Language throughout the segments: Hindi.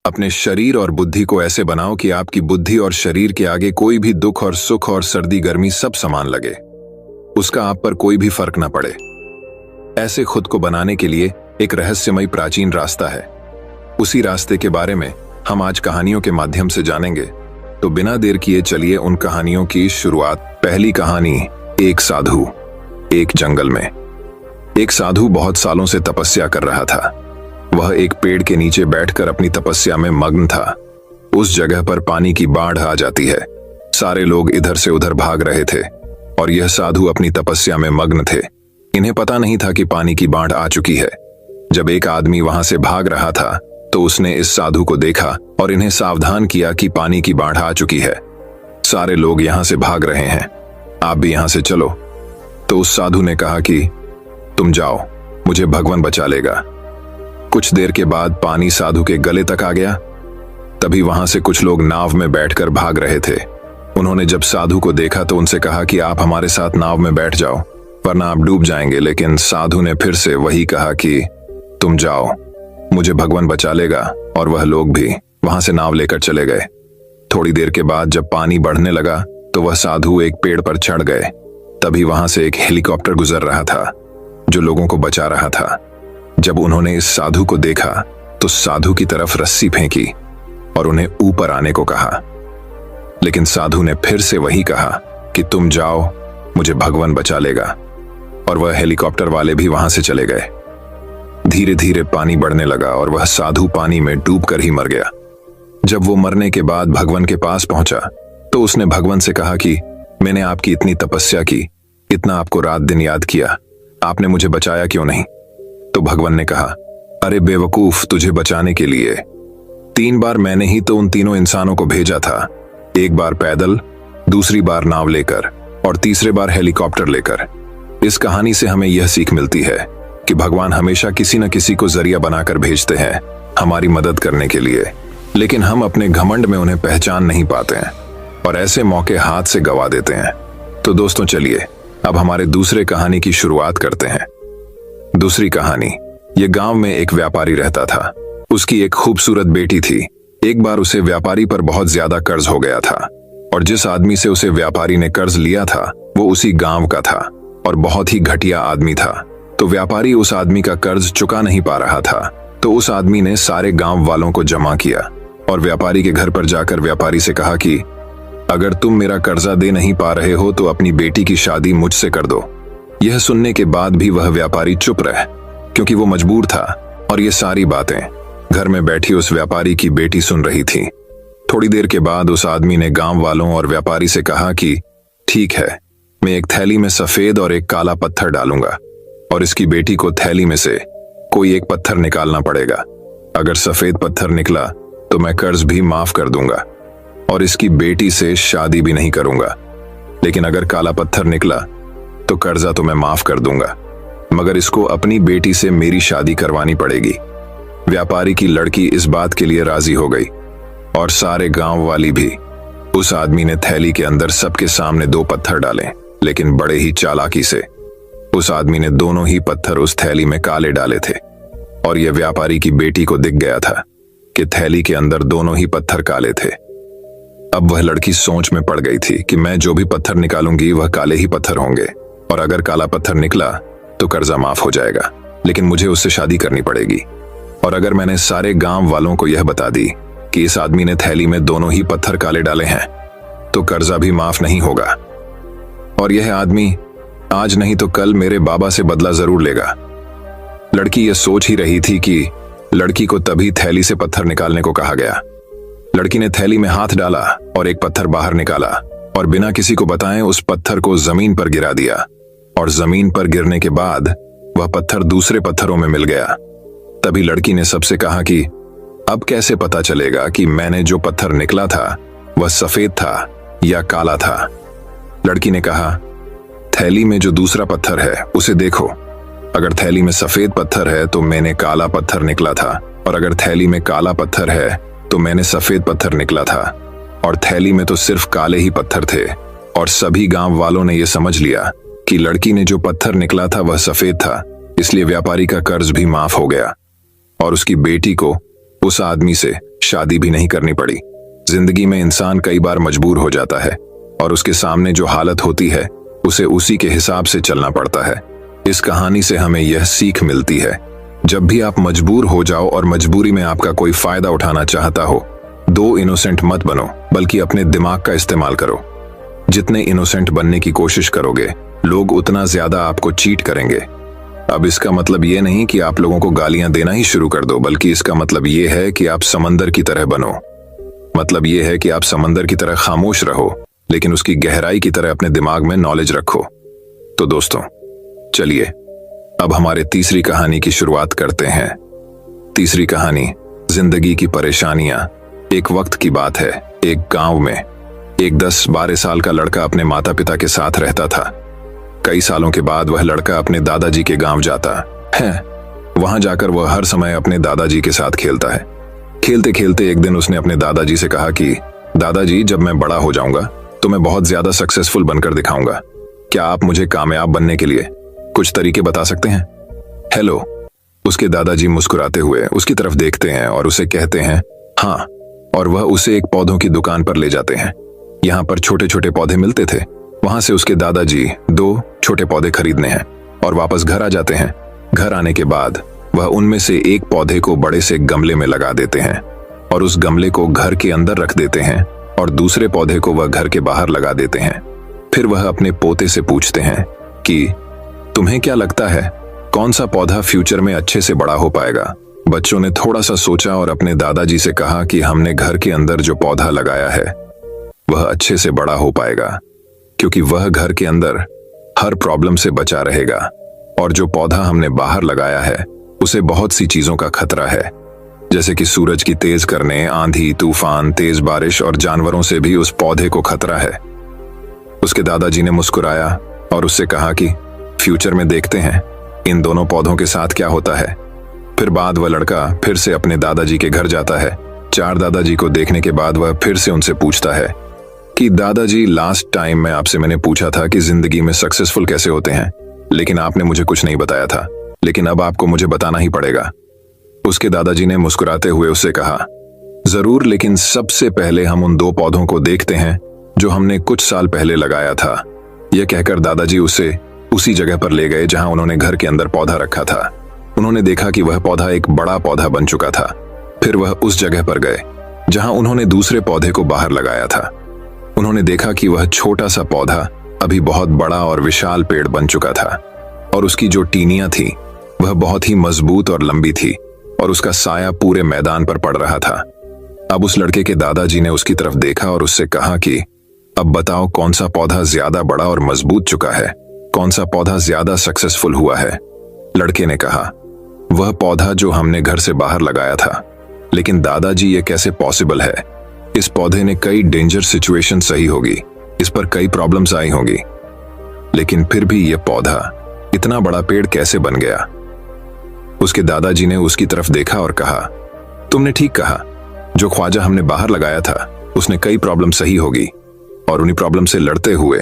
अपने शरीर और बुद्धि को ऐसे बनाओ कि आपकी बुद्धि और शरीर के आगे कोई भी दुख और सुख और सर्दी गर्मी सब समान लगे, उसका आप पर कोई भी फर्क ना पड़े। ऐसे खुद को बनाने के लिए एक रहस्यमय प्राचीन रास्ता है। उसी रास्ते के बारे में हम आज कहानियों के माध्यम से जानेंगे। तो बिना देर किए चलिए उन कहानियों की शुरुआत। पहली कहानी, एक साधु। एक जंगल में एक साधु बहुत सालों से तपस्या कर रहा था। वह एक पेड़ के नीचे बैठकर अपनी तपस्या में मग्न था। उस जगह पर पानी की बाढ़ आ जाती है। सारे लोग इधर से उधर भाग रहे थे और यह साधु अपनी तपस्या में मग्न थे। इन्हें पता नहीं था कि पानी की बाढ़ आ चुकी है। जब एक आदमी वहां से भाग रहा था तो उसने इस साधु को देखा और इन्हें सावधान किया कि पानी की बाढ़ आ चुकी है। सारे लोग यहां से भाग रहे हैं, आप भी यहां से चलो। तो उस साधु ने कहा कि तुम जाओ, मुझे भगवान बचा लेगा। कुछ देर के बाद पानी साधु के गले तक आ गया। तभी वहां से कुछ लोग नाव में बैठकर भाग रहे थे। उन्होंने जब साधु को देखा तो उनसे कहा कि आप हमारे साथ नाव में बैठ जाओ, वरना आप डूब जाएंगे। लेकिन साधु ने फिर से वही कहा कि तुम जाओ, मुझे भगवान बचा लेगा। और वह लोग भी वहां से नाव लेकर चले गए। थोड़ी देर के बाद जब पानी बढ़ने लगा तो वह साधु एक पेड़ पर चढ़ गए। तभी वहां से एक हेलीकॉप्टर गुजर रहा था जो लोगों को बचा रहा था। जब उन्होंने इस साधु को देखा तो साधु की तरफ रस्सी फेंकी और उन्हें ऊपर आने को कहा। लेकिन साधु ने फिर से वही कहा कि तुम जाओ, मुझे भगवान बचा लेगा। और वह हेलीकॉप्टर वाले भी वहां से चले गए। धीरे धीरे पानी बढ़ने लगा और वह साधु पानी में डूबकर ही मर गया। जब वो मरने के बाद भगवान के पास पहुंचा तो उसने भगवान से कहा कि मैंने आपकी इतनी तपस्या की, इतना आपको रात दिन याद किया, आपने मुझे बचाया क्यों नहीं? तो भगवान ने कहा, अरे बेवकूफ, तुझे बचाने के लिए 3 बार मैंने ही तो उन तीनों इंसानों को भेजा था। एक बार पैदल, दूसरी बार नाव लेकर और तीसरे बार हेलीकॉप्टर लेकर। इस कहानी से हमें यह सीख मिलती है कि भगवान हमेशा किसी न किसी को जरिया बनाकर भेजते हैं हमारी मदद करने के लिए, लेकिन हम अपने घमंड में उन्हें पहचान नहीं पाते हैं और ऐसे मौके हाथ से गवा देते हैं। तो दोस्तों चलिए अब हमारे दूसरे कहानी की शुरुआत करते हैं। दूसरी कहानी, ये गांव में एक व्यापारी रहता था। उसकी एक खूबसूरत बेटी थी। एक बार उसे व्यापारी पर बहुत ज्यादा कर्ज हो गया था और जिस आदमी से उसे व्यापारी ने कर्ज लिया था वो उसी गांव का था और बहुत ही घटिया आदमी था। तो व्यापारी उस आदमी का कर्ज चुका नहीं पा रहा था। तो उस आदमी ने सारे गांव वालों को जमा किया और व्यापारी के घर पर जाकर व्यापारी से कहा कि अगर तुम मेरा कर्जा दे नहीं पा रहे हो तो अपनी बेटी की शादी मुझसे कर दो। यह सुनने के बाद भी वह व्यापारी चुप रहा क्योंकि वो मजबूर था और ये सारी बातें घर में बैठी उस व्यापारी की बेटी सुन रही थी। थोड़ी देर के बाद उस आदमी ने गांव वालों और व्यापारी से कहा कि ठीक है, मैं एक थैली में सफेद और एक काला पत्थर डालूंगा और इसकी बेटी को थैली में से कोई एक पत्थर निकालना पड़ेगा। अगर सफेद पत्थर निकला तो मैं कर्ज भी माफ कर दूंगा और इसकी बेटी से शादी भी नहीं करूंगा। लेकिन अगर काला पत्थर निकला तो कर्जा तो मैं माफ कर दूंगा, मगर इसको अपनी बेटी से मेरी शादी करवानी पड़ेगी। व्यापारी की लड़की इस बात के लिए राजी हो गई और सारे गांव वाली भी। उस आदमी ने थैली के अंदर सबके सामने 2 पत्थर डाले, लेकिन बड़े ही चालाकी से उस आदमी ने दोनों ही पत्थर उस थैली में काले डाले थे। और यह व्यापारी की बेटी को दिख गया था कि थैली के अंदर दोनों ही पत्थर काले थे। अब वह लड़की सोच में पड़ गई थी कि मैं जो भी पत्थर निकालूंगी वह काले ही पत्थर होंगे और अगर काला पत्थर निकला तो कर्जा माफ हो जाएगा, लेकिन मुझे उससे शादी करनी पड़ेगी। और अगर मैंने सारे गांव वालों को यह बता दी कि इस आदमी ने थैली में दोनों ही पत्थर काले डाले हैं तो कर्जा भी माफ नहीं होगा और यह आदमी आज नहीं तो कल मेरे बाबा से बदला जरूर लेगा। लड़की यह सोच ही रही थी कि लड़की को तभी थैली से पत्थर निकालने को कहा गया। लड़की ने थैली में हाथ डाला और एक पत्थर बाहर निकाला और बिना किसी को बताए उस पत्थर को जमीन पर गिरा दिया और जमीन पर गिरने के बाद वह पत्थर दूसरे पत्थरों में मिल गया। तभी लड़की ने सबसे कहा कि अब कैसे पता चलेगा कि मैंने जो पत्थर निकला था वह सफेद था या काला था? लड़की ने कहा, थैली में जो दूसरा पत्थर है उसे देखो। अगर थैली में सफेद पत्थर है तो मैंने काला पत्थर निकला था और अगर थैली में काला पत्थर है तो मैंने सफेद पत्थर निकला था और थैली में तो सिर्फ काले ही पत्थर थे। और सभी गांव वालों ने यह समझ लिया कि लड़की ने जो पत्थर निकला था वह सफेद था, इसलिए व्यापारी का कर्ज भी माफ हो गया और उसकी बेटी को उस आदमी से शादी भी नहीं करनी पड़ी। जिंदगी में इंसान कई बार मजबूर हो जाता है और उसके सामने जो हालत होती है उसे उसी के हिसाब से चलना पड़ता है। इस कहानी से हमें यह सीख मिलती है, जब भी आप मजबूर हो जाओ और मजबूरी में आपका कोई फायदा उठाना चाहता हो, दो इनोसेंट मत बनो, बल्कि अपने दिमाग का इस्तेमाल करो। जितने इनोसेंट बनने की कोशिश करोगे, लोग उतना ज्यादा आपको चीट करेंगे। अब इसका मतलब ये नहीं कि आप लोगों को गालियां देना ही शुरू कर दो, बल्कि इसका मतलब ये है कि आप समंदर की तरह बनो। मतलब ये है कि आप समंदर की तरह खामोश रहो, लेकिन उसकी गहराई की तरह अपने दिमाग में नॉलेज रखो। तो दोस्तों, चलिए अब हमारे तीसरी कहानी की शुरुआत करते हैं। तीसरी कहानी, जिंदगी की परेशानियां। एक वक्त की बात है, एक गांव में एक 10-12 साल का लड़का अपने माता पिता के साथ रहता था। कई सालों के बाद वह लड़का अपने दादाजी के गांव जाता है। वहां जाकर वह हर समय अपने दादाजी के साथ खेलता है। खेलते खेलते एक दिन उसने अपने दादाजी से कहा कि दादाजी, जब मैं बड़ा हो जाऊंगा तो मैं बहुत ज्यादा सक्सेसफुल बनकर दिखाऊंगा। क्या आप मुझे कामयाब बनने के लिए कुछ तरीके बता सकते हैं? हेलो। उसके दादाजी मुस्कुराते हुए उसकी तरफ देखते हैं और उसे कहते हैं हाँ, और वह उसे एक पौधों की दुकान पर ले जाते हैं। यहाँ पर छोटे छोटे पौधे मिलते थे। वहां से उसके दादाजी 2 छोटे पौधे खरीदने हैं और वापस घर आ जाते हैं। घर आने के बाद वह उनमें से एक पौधे को बड़े से गमले में लगा देते हैं और उस गमले को घर के अंदर रख देते हैं और दूसरे पौधे को वह घर के बाहर लगा देते हैं। फिर वह अपने पोते से पूछते हैं कि तुम्हें क्या लगता है, कौन सा पौधा फ्यूचर में अच्छे से बड़ा हो पाएगा? बच्चों ने थोड़ा सा सोचा और अपने दादाजी से कहा कि हमने घर के अंदर जो पौधा लगाया है वह अच्छे से बड़ा हो पाएगा, क्योंकि वह घर के अंदर हर प्रॉब्लम से बचा रहेगा, और जो पौधा हमने बाहर लगाया है उसे बहुत सी चीजों का खतरा है, जैसे कि सूरज की तेज करने, आंधी, तूफान, तेज बारिश और जानवरों से भी उस पौधे को खतरा है। उसके दादाजी ने मुस्कुराया और उससे कहा कि फ्यूचर में देखते हैं इन दोनों पौधों के साथ क्या होता है। फिर बाद वह लड़का फिर से अपने दादाजी के घर जाता है। 4 दादाजी को देखने के बाद वह फिर से उनसे पूछता है कि दादाजी, लास्ट टाइम मैंने पूछा था कि जिंदगी में सक्सेसफुल कैसे होते हैं, लेकिन आपने मुझे कुछ नहीं बताया था, लेकिन अब आपको मुझे बताना ही पड़ेगा। उसके दादाजी ने मुस्कुराते हुए उससे कहा जरूर, लेकिन सबसे पहले हम उन 2 पौधों को देखते हैं जो हमने कुछ साल पहले लगाया था। यह कहकर दादाजी उसे उसी जगह पर ले गए जहां उन्होंने घर के अंदर पौधा रखा था। उन्होंने देखा कि वह पौधा एक बड़ा पौधा बन चुका था। फिर वह उस जगह पर गए जहां उन्होंने दूसरे पौधे को बाहर लगाया था। उन्होंने देखा कि वह छोटा सा पौधा अभी बहुत बड़ा और विशाल पेड़ बन चुका था, और उसकी जो टीनियां थी वह बहुत ही मजबूत और लंबी थी, और उसका साया पूरे मैदान पर पड़ रहा था। अब उस लड़के के दादाजी ने उसकी तरफ देखा और उससे कहा कि अब बताओ, कौन सा पौधा ज्यादा बड़ा और मजबूत चुका है, कौन सा पौधा ज्यादा सक्सेसफुल हुआ है? लड़के ने कहा वह पौधा जो हमने घर से बाहर लगाया था। लेकिन दादाजी, ये कैसे पॉसिबल है? इस पौधे ने कई डेंजर सिचुएशन सही होगी, इस पर कई प्रॉब्लम्स आई होंगी, लेकिन फिर भी यह पौधा इतना बड़ा पेड़ कैसे बन गया? उसके दादाजी ने उसकी तरफ देखा और कहा तुमने ठीक कहा, जो ख्वाजा हमने बाहर लगाया था उसने कई प्रॉब्लम सही होगी, और उन्हीं प्रॉब्लम से लड़ते हुए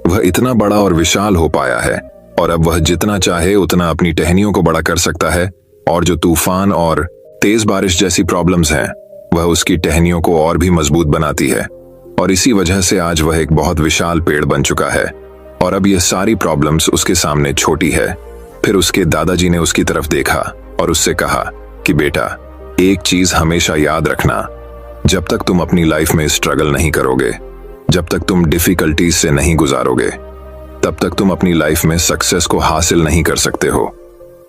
वह इतना बड़ा और विशाल हो पाया है, और अब वह जितना चाहे उतना अपनी टहनियों को बड़ा कर सकता है, और जो तूफान और तेज बारिश जैसी प्रॉब्लम्स हैं वह उसकी टहनियों को और भी मजबूत बनाती है, और इसी वजह से आज वह एक बहुत विशाल पेड़ बन चुका है, और अब यह सारी प्रॉब्लम्स उसके सामने छोटी है। फिर उसके दादाजी ने उसकी तरफ देखा और उससे कहा कि बेटा, एक चीज हमेशा याद रखना, जब तक तुम अपनी लाइफ में स्ट्रगल नहीं करोगे, जब तक तुम डिफिकल्टीज से नहीं गुजारोगे, तब तक तुम अपनी लाइफ में सक्सेस को हासिल नहीं कर सकते हो।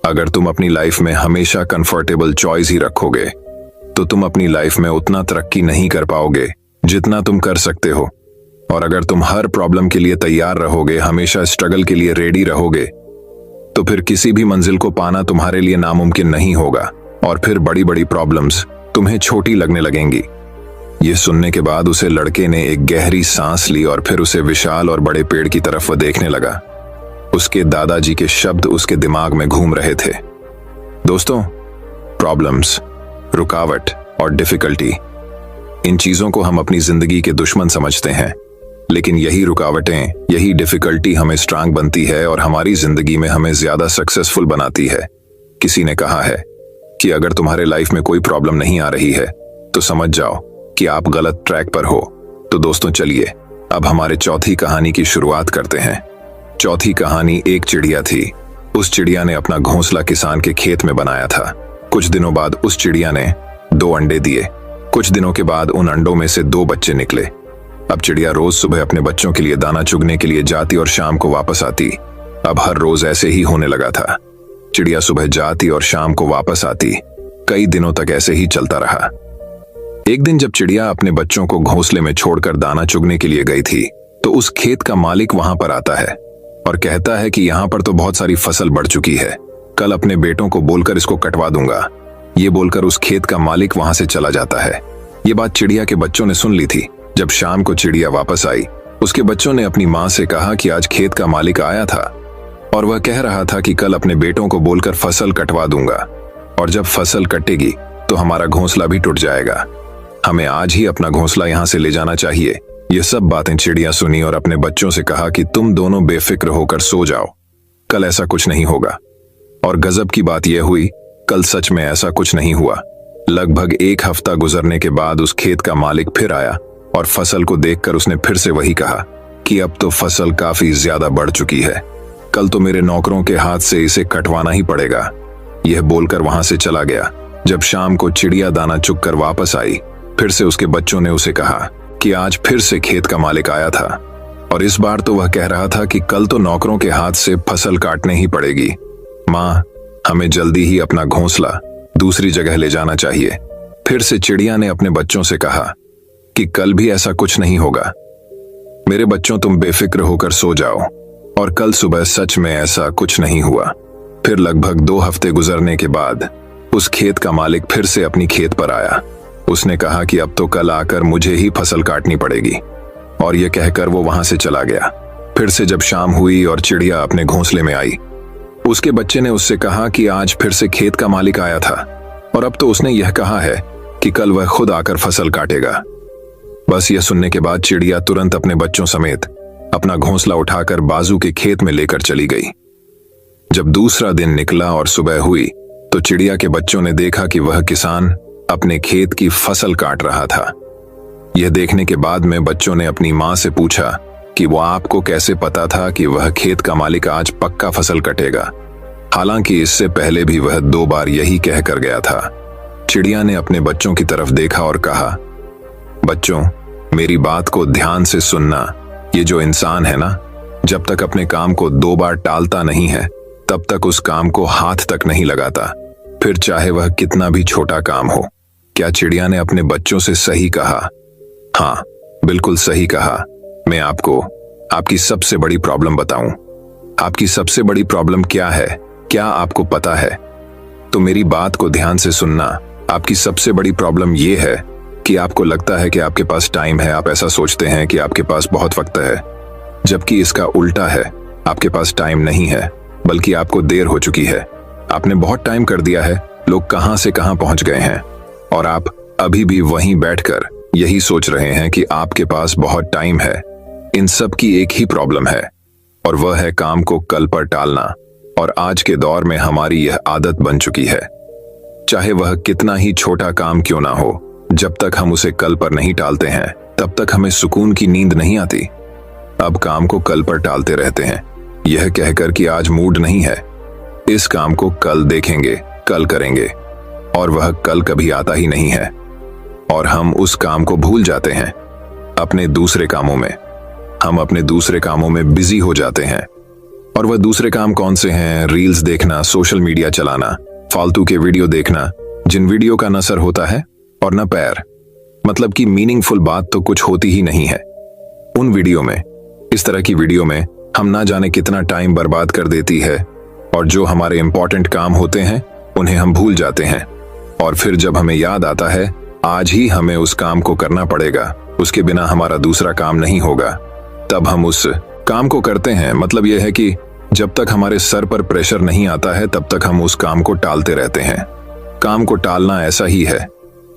अगर तुम अपनी लाइफ में हमेशा कंफर्टेबल चॉइस ही रखोगे तो तुम अपनी लाइफ में उतना तरक्की नहीं कर पाओगे जितना तुम कर सकते हो। और अगर तुम हर प्रॉब्लम के लिए तैयार रहोगे, हमेशा स्ट्रगल के लिए रेडी रहोगे, तो फिर किसी भी मंजिल को पाना तुम्हारे लिए नामुमकिन नहीं होगा, और फिर बड़ी बड़ी प्रॉब्लम्स तुम्हें छोटी लगने लगेंगी। ये सुनने के बाद उसे लड़के ने एक गहरी सांस ली और फिर उसे विशाल और बड़े पेड़ की तरफ वह देखने लगा। उसके दादाजी के शब्द उसके दिमाग में घूम रहे थे। दोस्तों, प्रॉब्लम्स, रुकावट और डिफिकल्टी, इन चीजों को हम अपनी जिंदगी के दुश्मन समझते हैं, लेकिन यही रुकावटें, यही डिफिकल्टी हमें स्ट्रांग बनती है और हमारी जिंदगी में हमें ज्यादा सक्सेसफुल बनाती है। किसी ने कहा है कि अगर तुम्हारे लाइफ में कोई प्रॉब्लम नहीं आ रही है तो समझ जाओ कि आप गलत ट्रैक पर हो। तो दोस्तों चलिए अब हमारे चौथी कहानी की शुरुआत करते हैं। चौथी कहानी एक चिड़िया थी। उस चिड़िया ने अपना घोंसला किसान के खेत में बनाया था। कुछ दिनों बाद उस चिड़िया ने 2 अंडे दिए। कुछ दिनों के बाद उन अंडों में से 2 बच्चे निकले। अब चिड़िया रोज सुबह अपने बच्चों के लिए दाना चुगने के लिए जाती और शाम को वापस आती। अब हर रोज ऐसे ही होने लगा था। चिड़िया सुबह जाती और शाम को वापस आती। कई दिनों तक ऐसे ही चलता रहा। एक दिन जब चिड़िया अपने बच्चों को घोंसले में छोड़कर दाना चुगने के लिए गई थी, तो उस खेत का मालिक वहां पर आता है और कहता है कि यहाँ पर तो बहुत सारी फसल बढ़ चुकी है, कल अपने बेटों को बोलकर इसको कटवा दूंगा। ये बोलकर उस खेत का मालिक वहां से चला जाता है। ये बात चिड़िया के बच्चों ने सुन ली थी। जब शाम को चिड़िया वापस आई, उसके बच्चों ने अपनी माँ से कहा कि आज खेत का मालिक आया था और वह कह रहा था कि कल अपने बेटों को बोलकर फसल कटवा दूंगा, और जब फसल कटेगी तो हमारा घोंसला भी टूट जाएगा। हमें आज ही अपना घोंसला यहाँ से ले जाना चाहिए। ये सब बातें चिड़िया सुनी और अपने बच्चों से कहा कि तुम दोनों बेफिक्र होकर सो जाओ, कल ऐसा कुछ नहीं होगा। और गजब की बात यह हुई, कल सच में ऐसा कुछ नहीं हुआ। लगभग 1 हफ्ता गुजरने के बाद उस खेत का मालिक फिर आया और फसल को देखकर उसने फिर से वही कहा कि अब तो फसल काफी ज्यादा बढ़ चुकी है, कल तो मेरे नौकरों के हाथ से इसे कटवाना ही पड़ेगा। यह बोलकर वहां से चला गया। जब शाम को चिड़िया दाना चुगकर वापस आई, फिर से उसके बच्चों ने उसे कहा कि आज फिर से खेत का मालिक आया था और इस बार तो वह कह रहा था कि कल तो नौकरों के हाथ से फसल काटने ही पड़ेगी। माँ, हमें जल्दी ही अपना घोंसला दूसरी जगह ले जाना चाहिए। फिर से चिड़िया ने अपने बच्चों से कहा कि कल भी ऐसा कुछ नहीं होगा। मेरे बच्चों, तुम बेफिक्र होकर सो जाओ। और कल सुबह सच में ऐसा कुछ नहीं हुआ। फिर लगभग 2 हफ्ते गुजरने के बाद उस खेत का मालिक फिर से अपनी खेत पर आया। उसने कहा कि अब तो कल आकर मुझे ही फसल काटनी पड़ेगी, और यह कहकर वो वहां से चला गया। फिर से जब शाम हुई और चिड़िया अपने घोंसले में आई, उसके बच्चे ने उससे कहा कि आज फिर से खेत का मालिक आया था और अब तो उसने यह कहा है कि कल वह खुद आकर फसल काटेगा। बस यह सुनने के बाद चिड़िया तुरंत अपने बच्चों समेत अपना घोंसला उठाकर बाजू के खेत में लेकर चली गई। जब दूसरा दिन निकला और सुबह हुई, तो चिड़िया के बच्चों ने देखा कि वह किसान अपने खेत की फसल काट रहा था। यह देखने के बाद में बच्चों ने अपनी माँ से पूछा कि वो आपको कैसे पता था कि वह खेत का मालिक आज पक्का फसल कटेगा, हालांकि इससे पहले भी वह 2 बार यही कह कर गया था। चिड़िया ने अपने बच्चों की तरफ देखा और कहा, बच्चों, मेरी बात को ध्यान से सुनना। ये जो इंसान है ना, जब तक अपने काम को 2 बार टालता नहीं है, तब तक उस काम को हाथ तक नहीं लगाता, फिर चाहे वह कितना भी छोटा काम हो। क्या चिड़िया ने अपने बच्चों से सही कहा? हाँ, बिल्कुल सही कहा। मैं आपको आपकी सबसे बड़ी प्रॉब्लम बताऊं। आपकी सबसे बड़ी प्रॉब्लम क्या है, क्या आपको पता है? तो मेरी बात को ध्यान से सुनना। आपकी सबसे बड़ी प्रॉब्लम यह है कि आपको लगता है कि आपके पास टाइम है। आप ऐसा सोचते हैं कि आपके पास बहुत वक्त है, जबकि इसका उल्टा है। आपके पास टाइम नहीं है, बल्कि आपको देर हो चुकी है। आपने बहुत टाइम कर दिया है। लोग कहां से कहां पहुंच गए हैं और आप अभी भी वहीं बैठकर यही सोच रहे हैं कि आपके पास बहुत टाइम है। इन सब की एक ही प्रॉब्लम है, और वह है काम को कल पर टालना। और आज के दौर में हमारी यह आदत बन चुकी है। चाहे वह कितना ही छोटा काम क्यों ना हो, जब तक हम उसे कल पर नहीं टालते हैं, तब तक हमें सुकून की नींद नहीं आती। अब काम को कल पर टालते रहते हैं, यह कहकर कि आज मूड नहीं है, इस काम को कल देखेंगे, कल करेंगे, और वह कल कभी आता ही नहीं है। और हम उस काम को भूल जाते हैं। अपने दूसरे कामों में हम अपने दूसरे कामों में बिजी हो जाते हैं। और वह दूसरे काम कौन से हैं? रील्स देखना, सोशल मीडिया चलाना, फालतू के वीडियो देखना, जिन वीडियो का न सर होता है और न पैर। मतलब कि मीनिंगफुल बात तो कुछ होती ही नहीं है उन वीडियो में। इस तरह की वीडियो में हम ना जाने कितना टाइम बर्बाद कर देती है, और जो हमारे इंपॉर्टेंट काम होते हैं उन्हें हम भूल जाते हैं। और फिर जब हमें याद आता है आज ही हमें उस काम को करना पड़ेगा, उसके बिना हमारा दूसरा काम नहीं होगा, तब हम उस काम को करते हैं। मतलब यह है कि जब तक हमारे सर पर प्रेशर नहीं आता है, तब तक हम उस काम को टालते रहते हैं। काम को टालना ऐसा ही है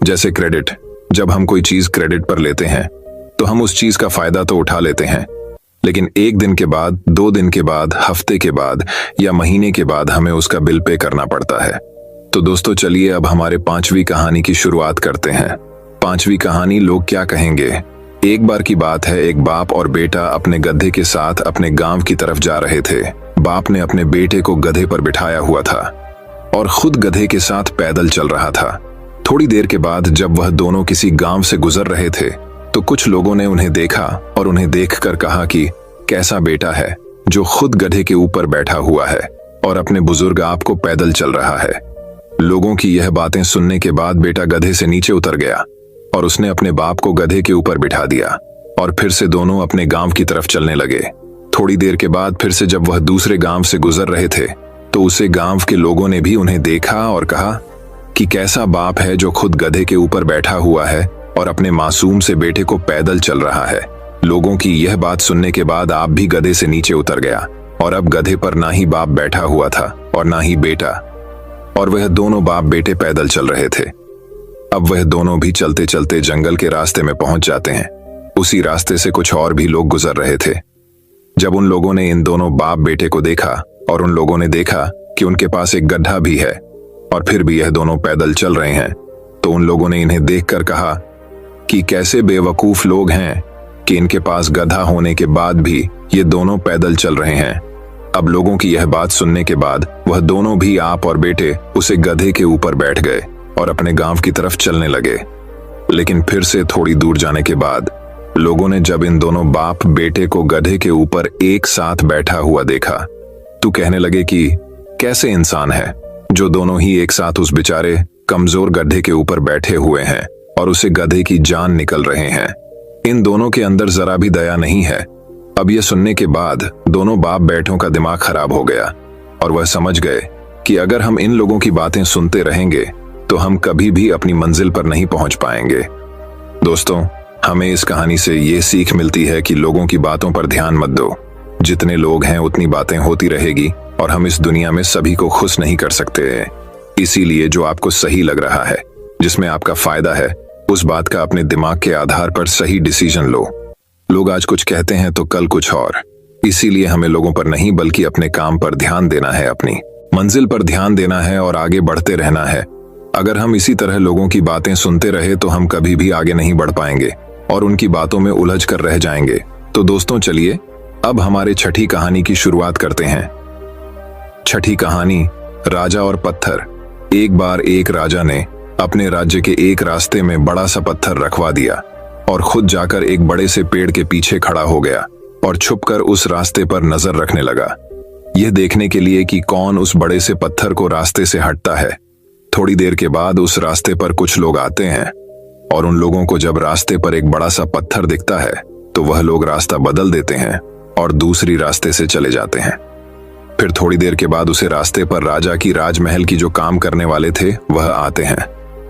जैसे क्रेडिट। जब हम कोई चीज क्रेडिट पर लेते हैं तो हम उस चीज का फायदा तो उठा लेते हैं, लेकिन 1 दिन के बाद, 2 दिन के बाद, हफ्ते के बाद या महीने के बाद हमें उसका बिल पे करना पड़ता है। तो दोस्तों चलिए अब हमारे 5वीं कहानी की शुरुआत करते हैं। पांचवी कहानी, लोग क्या कहेंगे। एक बार की बात है, एक बाप और बेटा अपने गधे के साथ अपने गांव की तरफ जा रहे थे। बाप ने अपने बेटे को गधे पर बिठाया हुआ था और खुद गधे के साथ पैदल चल रहा था। थोड़ी देर के बाद जब वह दोनों किसी गांव से गुजर रहे थे तो कुछ लोगों ने उन्हें देखा और उन्हें देखकर कहा कि कैसा बेटा है जो खुद गधे के ऊपर बैठा हुआ है और अपने बुजुर्ग आप को पैदल चल रहा है। लोगों की यह बातें सुनने के बाद बेटा गधे से नीचे उतर गया और उसने अपने बाप को गधे के ऊपर बिठा दिया और फिर से दोनों अपने गांव की तरफ चलने लगे। थोड़ी देर के बाद फिर से जब वह दूसरे गांव से गुजर रहे थे तो उसे गांव के लोगों ने भी उन्हें देखा और कहा कि कैसा बाप है जो खुद गधे के ऊपर बैठा हुआ है और अपने मासूम से बेटे को पैदल चल रहा है। लोगों की यह बात सुनने के बाद आप भी गधे से नीचे उतर गया और अब गधे पर ना ही बाप बैठा हुआ था और ना ही बेटा, और वह दोनों बाप बेटे पैदल चल रहे थे। अब वह दोनों भी चलते चलते जंगल के रास्ते में पहुंच जाते हैं। उसी रास्ते से कुछ और भी लोग गुजर रहे थे। जब उन लोगों ने इन दोनों बाप बेटे को देखा और उन लोगों ने देखा कि उनके पास एक गड्ढा भी है और फिर भी यह दोनों पैदल चल रहे हैं, तो उन लोगों ने इन्हें देखकर कहा कि कैसे बेवकूफ लोग हैं कि इनके पास गधा होने के बाद भी ये दोनों पैदल चल रहे हैं। अब लोगों की यह बात सुनने के बाद वह दोनों भी आप और बेटे उसे गधे के ऊपर बैठ गए और अपने गांव की तरफ चलने लगे। लेकिन फिर से थोड़ी दूर जाने के बाद लोगों ने जब इन दोनों बाप बेटे को गधे के ऊपर एक साथ बैठा हुआ देखा तो कहने लगे कि कैसे इंसान है जो दोनों ही एक साथ उस बेचारे कमजोर गधे के ऊपर बैठे हुए हैं और उसे गधे की जान निकल रहे हैं। इन दोनों के अंदर जरा भी दया नहीं है। अब यह सुनने के बाद दोनों बाप बेटों का दिमाग खराब हो गया और वह समझ गए कि अगर हम इन लोगों की बातें सुनते रहेंगे तो हम कभी भी अपनी मंजिल पर नहीं पहुंच पाएंगे। दोस्तों, हमें इस कहानी से ये सीख मिलती है कि लोगों की बातों पर ध्यान मत दो। जितने लोग हैं उतनी बातें होती रहेगी और हम इस दुनिया में सभी को खुश नहीं कर सकते। इसीलिए जो आपको सही लग रहा है, जिसमें आपका फायदा है, उस बात का अपने दिमाग के आधार पर सही डिसीजन लो। लोग आज कुछ कहते हैं तो कल कुछ और। इसीलिए हमें लोगों पर नहीं बल्कि अपने काम पर ध्यान देना है, अपनी मंजिल पर ध्यान देना है और आगे बढ़ते रहना है। अगर हम इसी तरह लोगों की बातें सुनते रहे तो हम कभी भी आगे नहीं बढ़ पाएंगे और उनकी बातों में उलझ कर रह जाएंगे। तो दोस्तों, चलिए अब हमारे छठी कहानी की शुरुआत करते हैं। छठी कहानी, राजा और पत्थर। एक बार एक राजा ने अपने राज्य के एक रास्ते में बड़ा सा पत्थर रखवा दिया और खुद जाकर एक बड़े से पेड़ के पीछे खड़ा हो गया और छुपकर उस रास्ते पर नजर रखने लगा, यह देखने के लिए कि कौन उस बड़े से पत्थर को रास्ते से हटता है। थोड़ी देर के बाद उस रास्ते पर कुछ लोग आते हैं और उन लोगों को जब रास्ते पर एक बड़ा सा पत्थर दिखता है तो वह लोग रास्ता बदल देते हैं और दूसरी रास्ते से चले जाते हैं। फिर थोड़ी देर के बाद उसे रास्ते पर राजा की राजमहल की जो काम करने वाले थे वह आते हैं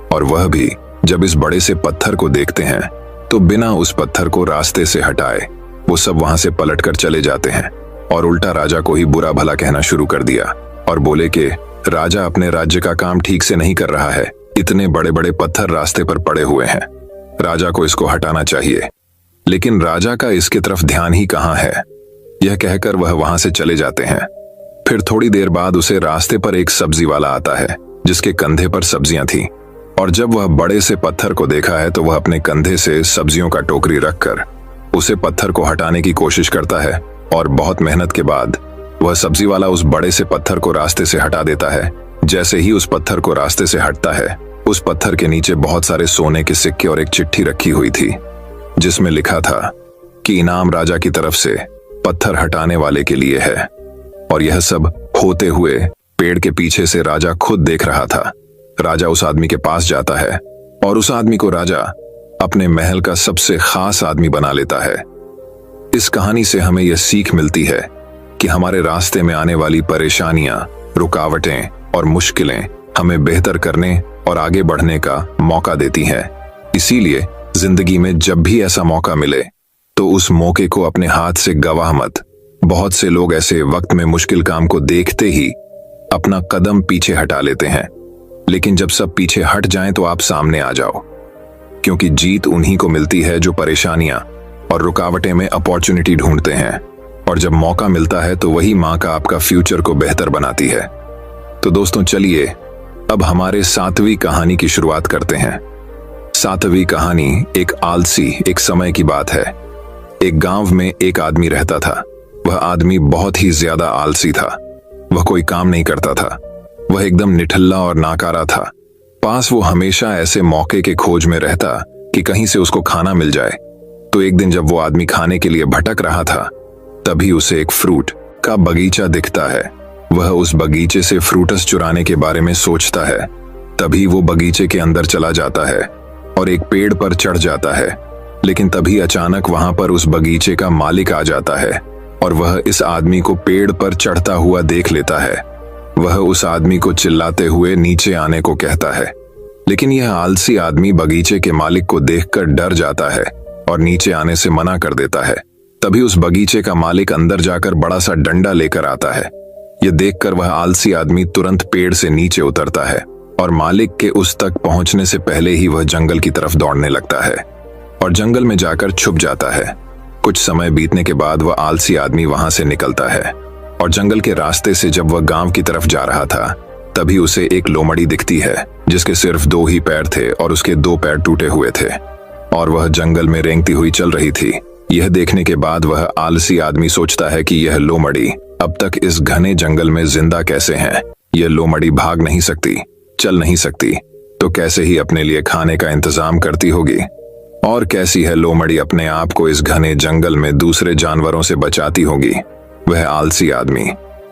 और वह भी जब इस बड़े से पत्थर को देखते हैं तो बिना उस पत्थर को रास्ते से हटाए वो सब वहां से पलटकर चले जाते हैं और उल्टा राजा को ही बुरा भला कहना शुरू कर दिया और बोले कि राजा अपने राज्य का काम ठीक से नहीं कर रहा है, इतने बड़े बड़े पत्थर रास्ते पर पड़े हुए हैं, राजा को इसको हटाना चाहिए। लेकिन राजा का इसके तरफ ध्यान ही कहाँ है। यह कहकर वह वहां से चले जाते हैं। फिर थोड़ी देर बाद उसे रास्ते पर एक सब्जी वाला आता है जिसके कंधे पर सब्जियां थी और जब वह बड़े से पत्थर को देखा है तो वह अपने कंधे से सब्जियों का टोकरी रखकर उसे पत्थर को हटाने की कोशिश करता है और बहुत मेहनत के बाद वह सब्जी वाला उस बड़े से पत्थर को रास्ते से हटा देता है। जैसे ही उस पत्थर को रास्ते से हटता है, उस पत्थर के नीचे बहुत सारे सोने के सिक्के और एक चिट्ठी रखी हुई थी जिसमें लिखा था कि इनाम राजा की तरफ से पत्थर हटाने वाले के लिए है। और यह सब होते हुए पेड़ के पीछे से राजा खुद देख रहा था। राजा उस आदमी के पास जाता है और उस आदमी को राजा अपने महल का सबसे खास आदमी बना लेता है। इस कहानी से हमें यह सीख मिलती है कि हमारे रास्ते में आने वाली परेशानियां, रुकावटें और मुश्किलें हमें बेहतर करने और आगे बढ़ने का मौका देती हैं। इसीलिए जिंदगी में जब भी ऐसा मौका मिले तो उस मौके को अपने हाथ से गंवा मत। बहुत से लोग ऐसे वक्त में मुश्किल काम को देखते ही अपना कदम पीछे हटा लेते हैं, लेकिन जब सब पीछे हट जाएं तो आप सामने आ जाओ, क्योंकि जीत उन्हीं को मिलती है जो परेशानियां और रुकावटें में अपॉर्चुनिटी ढूंढते हैं, और जब मौका मिलता है तो वही माँ का आपका फ्यूचर को बेहतर बनाती है। तो दोस्तों, चलिए अब हमारे 7वीं कहानी की शुरुआत करते हैं। सातवीं कहानी एक आलसी। एक समय की बात है। एक गांव में एक आदमी रहता था। वह आदमी बहुत ही ज्यादा आलसी था। वह कोई काम नहीं करता था। वह एकदम निठल्ला और नाकारा था। पास वो हमेशा ऐसे मौके के खोज में रहता कि कहीं से उसको खाना मिल जाए। तो एक दिन जब वो आदमी खाने के लिए भटक रहा था, तभी उसे एक फ्रूट का बगीचा दिखता है। वह उस बगीचे से फ्रूटस चुराने के बारे में सोचता है। तभी वो बगीचे के अंदर चला जाता है और एक पेड़ पर चढ़ जाता है। लेकिन तभी अचानक वहां पर उस बगीचे का मालिक आ जाता है और वह इस आदमी को पेड़ पर चढ़ता हुआ देख लेता है। वह उस आदमी को चिल्लाते हुए नीचे आने को कहता है, लेकिन यह आलसी आदमी बगीचे के मालिक को देखकर डर जाता है और नीचे आने से मना कर देता है। तभी उस बगीचे का मालिक अंदर जाकर बड़ा सा डंडा लेकर आता है। यह देखकर वह आलसी आदमी तुरंत पेड़ से नीचे उतरता है और मालिक के उस तक पहुंचने से पहले ही वह जंगल की तरफ दौड़ने लगता है और जंगल में जाकर छुप जाता है। कुछ समय बीतने के बाद वह आलसी आदमी वहां से निकलता है और जंगल के रास्ते से जब वह गांव की तरफ जा रहा था, तभी उसे एक लोमड़ी दिखती है जिसके सिर्फ 2 ही पैर थे और उसके 2 पैर टूटे हुए थे और वह जंगल में रेंगती हुई चल रही थी। यह देखने के बाद वह आलसी आदमी सोचता है कि यह लोमड़ी अब तक इस घने जंगल में जिंदा कैसे है। यह लोमड़ी भाग नहीं सकती, चल नहीं सकती, तो कैसे ही अपने लिए खाने का इंतजाम करती होगी। और कैसी है लोमड़ी अपने आप को इस घने जंगल में दूसरे जानवरों से बचाती होगी। वह आलसी आदमी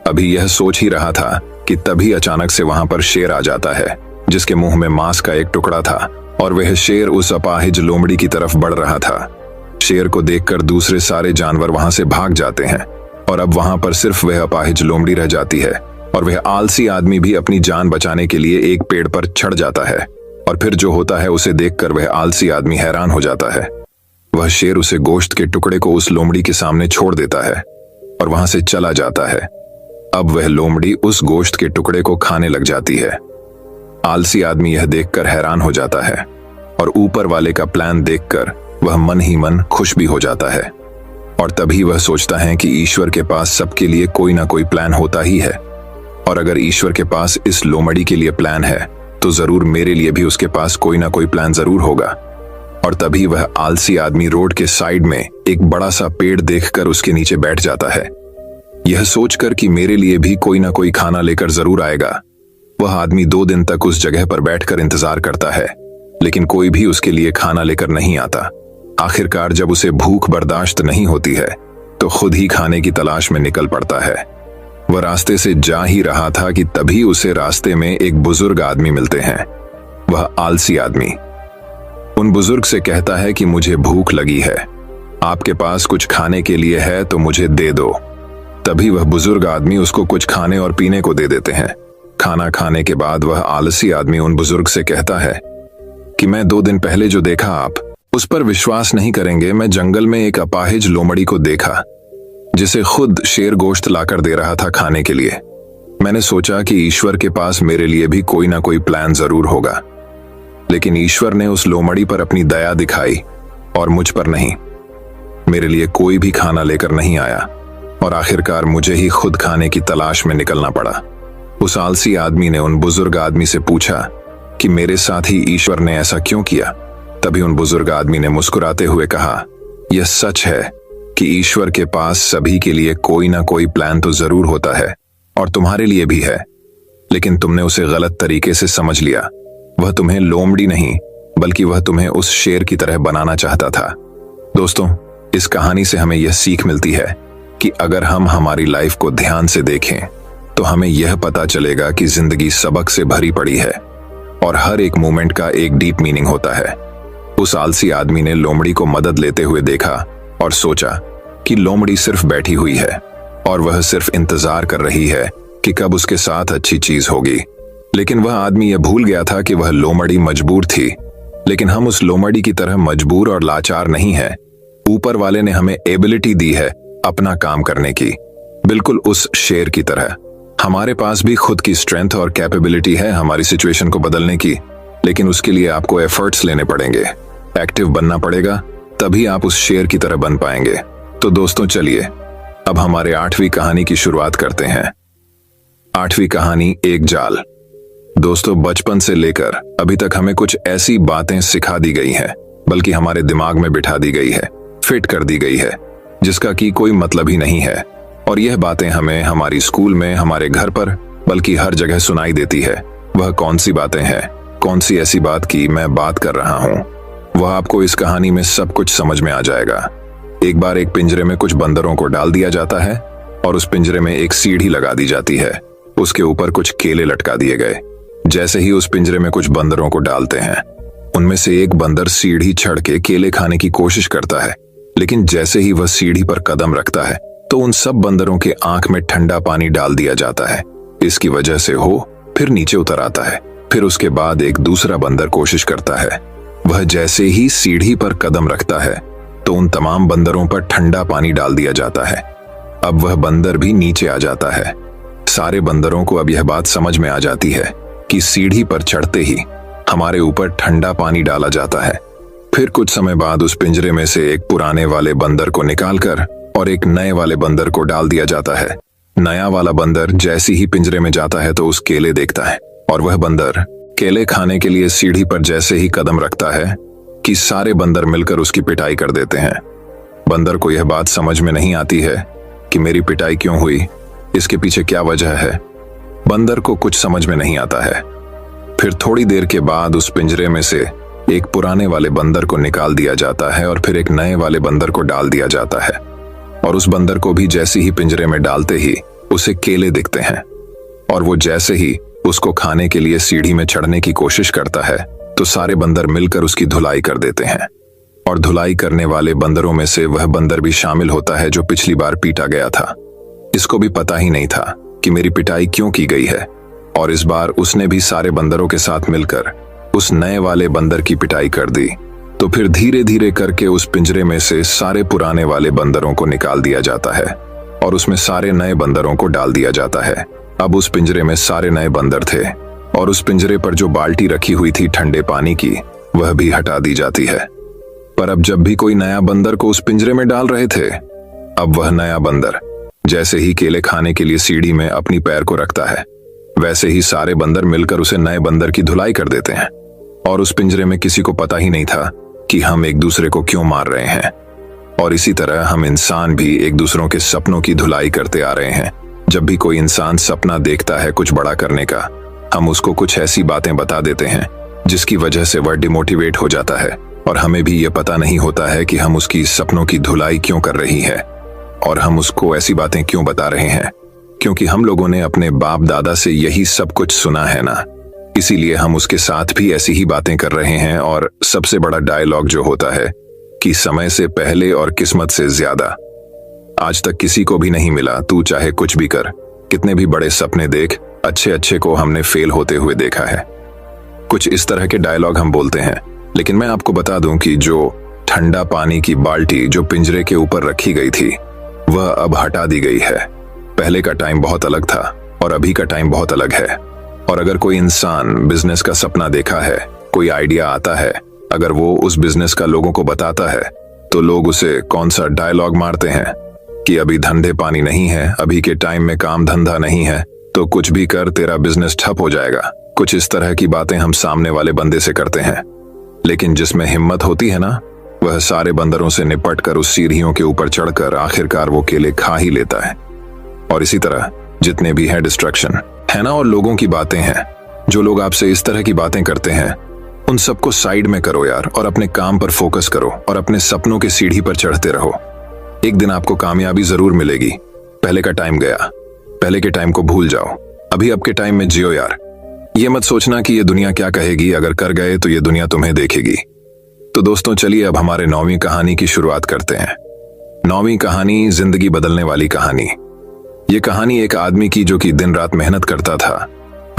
अभी यह सोच ही रहा था कि तभी अचानक से वहां पर शेर आ जाता है जिसके मुंह में मांस का एक टुकड़ा था और वह शेर उस अपाहिज लोमड़ी की तरफ बढ़ रहा था। शेर को देखकर दूसरे सारे जानवर वहां से भाग जाते हैं और अब वहां पर सिर्फ वह अपाहिज लोमड़ी रह जाती है और वह आलसी आदमी भी अपनी जान बचाने के लिए एक पेड़ पर चढ़ जाता है। और फिर जो होता है उसे देखकर वह आलसी आदमी हैरान हो जाता है। वह शेर उसे गोश्त के टुकड़े को उस लोमड़ी के सामने छोड़ देता है और वहां से चला जाता है। अब वह लोमड़ी उस गोश्त के टुकड़े को खाने लग जाती है। आलसी आदमी यह देखकर हैरान हो जाता है और ऊपर वाले का प्लान देखकर वह मन ही मन खुश भी हो जाता है। और तभी वह सोचता है कि ईश्वर के पास सबके लिए कोई ना कोई प्लान होता ही है और अगर ईश्वर के पास इस लोमड़ी के लिए प्लान है तो जरूर मेरे लिए भी उसके पास कोई ना कोई प्लान जरूर होगा। और तभी वह आलसी आदमी रोड के साइड में एक बड़ा सा पेड़ देखकर उसके नीचे बैठ जाता है, यह सोचकर कि मेरे लिए भी कोई ना कोई खाना लेकर जरूर आएगा। वह आदमी 2 दिन तक उस जगह पर बैठकर इंतजार करता है, लेकिन कोई भी उसके लिए खाना लेकर नहीं आता। आखिरकार जब उसे भूख बर्दाश्त नहीं होती है तो खुद ही खाने की तलाश में निकल पड़ता है। वह रास्ते से जा ही रहा था कि तभी उसे रास्ते में एक बुजुर्ग आदमी मिलते हैं। वह आलसी आदमी उन बुजुर्ग से कहता है कि मुझे भूख लगी है, आपके पास कुछ खाने के लिए है तो मुझे दे दो। तभी वह बुजुर्ग आदमी उसको कुछ खाने और पीने को दे देते हैं। खाना खाने के बाद वह आलसी आदमी उन बुजुर्ग से कहता है कि मैं 2 दिन पहले जो देखा आप उस पर विश्वास नहीं करेंगे। मैं जंगल में एक अपाहिज लोमड़ी को देखा जिसे खुद शेर गोश्त लाकर दे रहा था खाने के लिए। मैंने सोचा कि ईश्वर के पास मेरे लिए भी कोई ना कोई प्लान जरूर होगा, लेकिन ईश्वर ने उस लोमड़ी पर अपनी दया दिखाई और मुझ पर नहीं। मेरे लिए कोई भी खाना लेकर नहीं आया और आखिरकार मुझे ही खुद खाने की तलाश में निकलना पड़ा। उस आलसी आदमी ने उन बुजुर्ग आदमी से पूछा कि मेरे साथ ही ईश्वर ने ऐसा क्यों किया। तभी उन बुजुर्ग आदमी ने मुस्कुराते हुए कहा, यह सच है कि ईश्वर के पास सभी के लिए कोई ना कोई प्लान तो जरूर होता है और तुम्हारे लिए भी है, लेकिन तुमने उसे गलत तरीके से समझ लिया। वह तुम्हें लोमड़ी नहीं बल्कि वह तुम्हें उस शेर की तरह बनाना चाहता था। दोस्तों, इस कहानी से हमें यह सीख मिलती है कि अगर हम हमारी लाइफ को ध्यान से देखें तो हमें यह पता चलेगा कि जिंदगी सबक से भरी पड़ी है और हर एक मोमेंट का एक डीप मीनिंग होता है। उस आलसी आदमी ने लोमड़ी को मदद लेते हुए देखा और सोचा कि लोमड़ी सिर्फ बैठी हुई है और वह सिर्फ इंतजार कर रही है कि कब उसके साथ अच्छी चीज होगी। लेकिन वह आदमी यह भूल गया था कि वह लोमड़ी मजबूर थी, लेकिन हम उस लोमड़ी की तरह मजबूर और लाचार नहीं है। ऊपर वाले ने हमें एबिलिटी दी है अपना काम करने की, बिल्कुल उस शेर की तरह। हमारे पास भी खुद की स्ट्रेंथ और कैपेबिलिटी है हमारी सिचुएशन को बदलने की, लेकिन उसके लिए आपको एफर्ट्स लेने पड़ेंगे, एक्टिव बनना पड़ेगा, तभी आप उस शेर की तरह बन पाएंगे। तो दोस्तों चलिए अब हमारे 8वीं कहानी की शुरुआत करते हैं। 8वीं कहानी एक जाल। दोस्तों, बचपन से लेकर अभी तक हमें कुछ ऐसी बातें सिखा दी गई हैं, बल्कि हमारे दिमाग में बिठा दी गई है, फिट कर दी गई है, जिसका कि कोई मतलब ही नहीं है। और यह बातें हमें हमारी स्कूल में, हमारे घर पर, बल्कि हर जगह सुनाई देती है। वह कौन सी बातें हैं, कौन सी ऐसी बात की मैं बात कर रहा हूँ, वह आपको इस कहानी में सब कुछ समझ में आ जाएगा। एक बार एक पिंजरे में कुछ बंदरों को डाल दिया जाता है और उस पिंजरे में एक सीढ़ी लगा दी जाती है। उसके ऊपर कुछ केले लटका दिए गए। जैसे ही उस पिंजरे में कुछ बंदरों को डालते हैं, उनमें से एक बंदर सीढ़ी चढ़ के केले खाने की कोशिश करता है, लेकिन जैसे ही वह सीढ़ी पर कदम रखता है तो उन सब बंदरों के आंख में ठंडा पानी डाल दिया जाता है। इसकी वजह से वो फिर नीचे उतर आता है। फिर उसके बाद एक दूसरा बंदर कोशिश करता है। वह जैसे ही सीढ़ी पर कदम रखता है तो उन तमाम बंदरों पर ठंडा पानी डाल दिया जाता है। अब वह बंदर भी नीचे आ जाता है। सारे बंदरों को अब यह बात समझ में आ जाती है कि सीढ़ी पर चढ़ते ही हमारे ऊपर ठंडा पानी डाला जाता है। फिर कुछ समय बाद उस पिंजरे में से एक पुराने वाले बंदर को निकालकर और एक नए वाले बंदर को डाल दिया जाता है। नया वाला बंदर जैसे ही पिंजरे में जाता है तो उस केले देखता है और वह बंदर केले खाने के लिए सीढ़ी पर जैसे ही कदम रखता है कि सारे बंदर मिलकर उसकी पिटाई कर देते हैं। बंदर को यह बात समझ में नहीं आती है कि मेरी पिटाई क्यों हुई, इसके पीछे क्या वजह है। बंदर को कुछ समझ में नहीं आता है। फिर थोड़ी देर के बाद उस पिंजरे में से एक पुराने वाले बंदर को निकाल दिया जाता है और फिर एक नए वाले बंदर को डाल दिया जाता है। और उस बंदर को भी जैसे ही पिंजरे में डालते ही उसे केले दिखते हैं और वो जैसे ही उसको खाने के लिए सीढ़ी में चढ़ने की कोशिश करता है तो सारे बंदर मिलकर उसकी धुलाई कर देते हैं। और धुलाई करने वाले बंदरों में से वह बंदर भी शामिल होता है जो पिछली बार पीटा गया था। इसको भी पता ही नहीं था कि मेरी पिटाई क्यों की गई है, और इस बार उसने भी सारे बंदरों के साथ मिलकर उस नए वाले बंदर की पिटाई कर दी। तो फिर धीरे धीरे करके उस पिंजरे में से सारे पुराने वाले बंदरों को निकाल दिया जाता है और उसमें सारे नए बंदरों को डाल दिया जाता है। अब उस पिंजरे में सारे नए बंदर थे और उस पिंजरे पर जो बाल्टी रखी हुई थी ठंडे पानी की, वह भी हटा दी जाती है। पर अब जब भी कोई नया बंदर को उस पिंजरे में डाल रहे थे, अब वह नया बंदर जैसे ही केले खाने के लिए सीढ़ी में अपनी पैर को रखता है, वैसे ही सारे बंदर मिलकर उसे नए बंदर की धुलाई कर देते हैं। और उस पिंजरे में किसी को पता ही नहीं था कि हम एक दूसरे को क्यों मार रहे हैं। और इसी तरह हम इंसान भी एक दूसरों के सपनों की धुलाई करते आ रहे हैं। जब भी कोई इंसान सपना देखता है कुछ बड़ा करने का, हम उसको कुछ ऐसी बातें बता देते हैं जिसकी वजह से वह डिमोटिवेट हो जाता है और हमें भी ये पता नहीं होता है कि हम उसकी सपनों की धुलाई क्यों कर रही है और हम उसको ऐसी बातें क्यों बता रहे हैं, क्योंकि हम लोगों ने अपने बाप दादा से यही सब कुछ सुना है ना, इसीलिए हम उसके साथ भी ऐसी ही बातें कर रहे हैं। और सबसे बड़ा डायलॉग जो होता है कि समय से पहले और किस्मत से ज्यादा। आज तक किसी को भी नहीं मिला, तू चाहे कुछ भी कर, कितने भी बड़े सपने देख, अच्छे अच्छे को हमने फेल होते हुए देखा है। कुछ इस तरह के डायलॉग हम बोलते हैं। लेकिन मैं आपको बता दूं कि जो ठंडा पानी की बाल्टी जो पिंजरे के ऊपर रखी गई थी, वह अब हटा दी गई है। पहले का टाइम बहुत अलग था और अभी का टाइम बहुत अलग है। और अगर कोई इंसान बिजनेस का सपना देखा है, कोई आइडिया आता है, अगर वो उस बिजनेस का लोगों को बताता है, तो लोग उसे कौन सा डायलॉग मारते हैं कि अभी धंधे पानी नहीं है, अभी के टाइम में काम धंधा नहीं है, तो कुछ भी कर, तेरा बिजनेस ठप हो जाएगा। कुछ इस तरह की बातें हम सामने वाले बंदे से करते हैं। लेकिन जिसमें हिम्मत होती है ना, वह सारे बंदरों से निपट कर उस सीढ़ियों के ऊपर चढ़कर आखिरकार वो केले खा ही लेता है। और इसी तरह जितने भी है डिस्ट्रैक्शन है ना, और लोगों की बातें हैं, जो लोग आपसे इस तरह की बातें करते हैं, उन सबको साइड में करो यार, और अपने काम पर फोकस करो और अपने सपनों की सीढ़ी पर चढ़ते रहो। एक दिन आपको कामयाबी जरूर मिलेगी। पहले का टाइम गया, पहले के टाइम को भूल जाओ, अभी अब के टाइम में जियो यार। ये मत सोचना कि ये दुनिया क्या कहेगी, अगर कर गए तो ये दुनिया तुम्हें देखेगी। तो दोस्तों, चलिए अब हमारे 9वीं कहानी की शुरुआत करते हैं। 9वीं कहानी, जिंदगी बदलने वाली कहानी। ये कहानी एक आदमी की जो कि दिन रात मेहनत करता था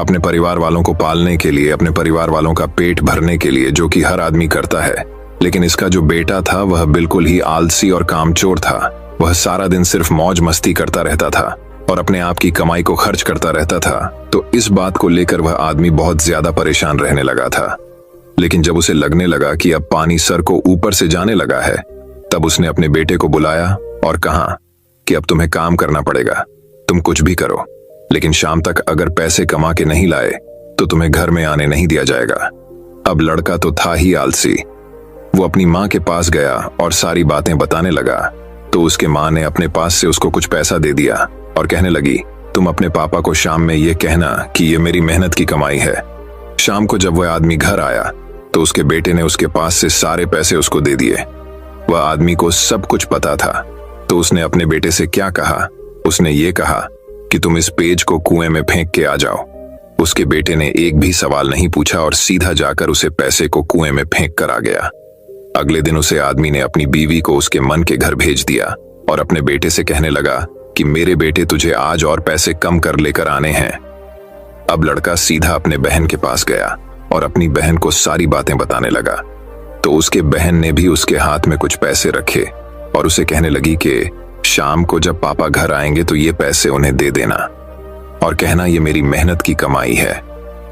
अपने परिवार वालों को पालने के लिए, अपने परिवार वालों का पेट भरने के लिए, जो कि हर आदमी करता है। लेकिन इसका जो बेटा था वह बिल्कुल ही आलसी और कामचोर था। वह सारा दिन सिर्फ मौज मस्ती करता रहता था और अपने आप की कमाई को खर्च करता रहता था। तो इस बात को लेकर वह आदमी बहुत ज्यादा परेशान रहने लगा था। लेकिन जब उसे लगने लगा कि अब पानी सर को ऊपर से जाने लगा है, तब उसने अपने बेटे को बुलाया और कहा कि अब तुम्हें काम करना पड़ेगा, तुम कुछ भी करो, लेकिन शाम तक अगर पैसे कमा के नहीं लाए तो तुम्हें घर में आने नहीं दिया जाएगा। अब लड़का तो था ही आलसी। वो अपनी माँ के पास गया और सारी बातें बताने लगा। तो उसके माँ ने अपने पास से उसको कुछ पैसा दे दिया और कहने लगी, तुम अपने पापा को शाम में ये कहना कि ये मेरी मेहनत की कमाई है। शाम को जब वह आदमी घर आया तो उसके बेटे ने उसके पास से सारे पैसे उसको दे दिए। वह आदमी को सब कुछ पता था। तो उसने अपने बेटे से क्या कहा? उसने ये कहा कि तुम इस पेज को कुएं में फेंक के आ जाओ। उसके बेटे ने एक भी सवाल नहीं पूछा और सीधा जाकर उसे पैसे को कुएं में फेंक कर आ गया। अगले दिन उसे आदमी ने अपनी बीवी को उसके मन के घर भेज दिया और अपने बेटे से कहने लगा कि मेरे बेटे तुझे आज और पैसे कम कर लेकर आने हैं। अब लड़का सीधा अपने बहन के पास गया और अपनी बहन को सारी बातें बताने लगा। तो उसके बहन ने भी उसके हाथ में कुछ पैसे रखे और उसे कहने लगी कि शाम को जब पापा घर आएंगे तो ये पैसे उन्हें दे देना और कहना ये मेरी मेहनत की कमाई है।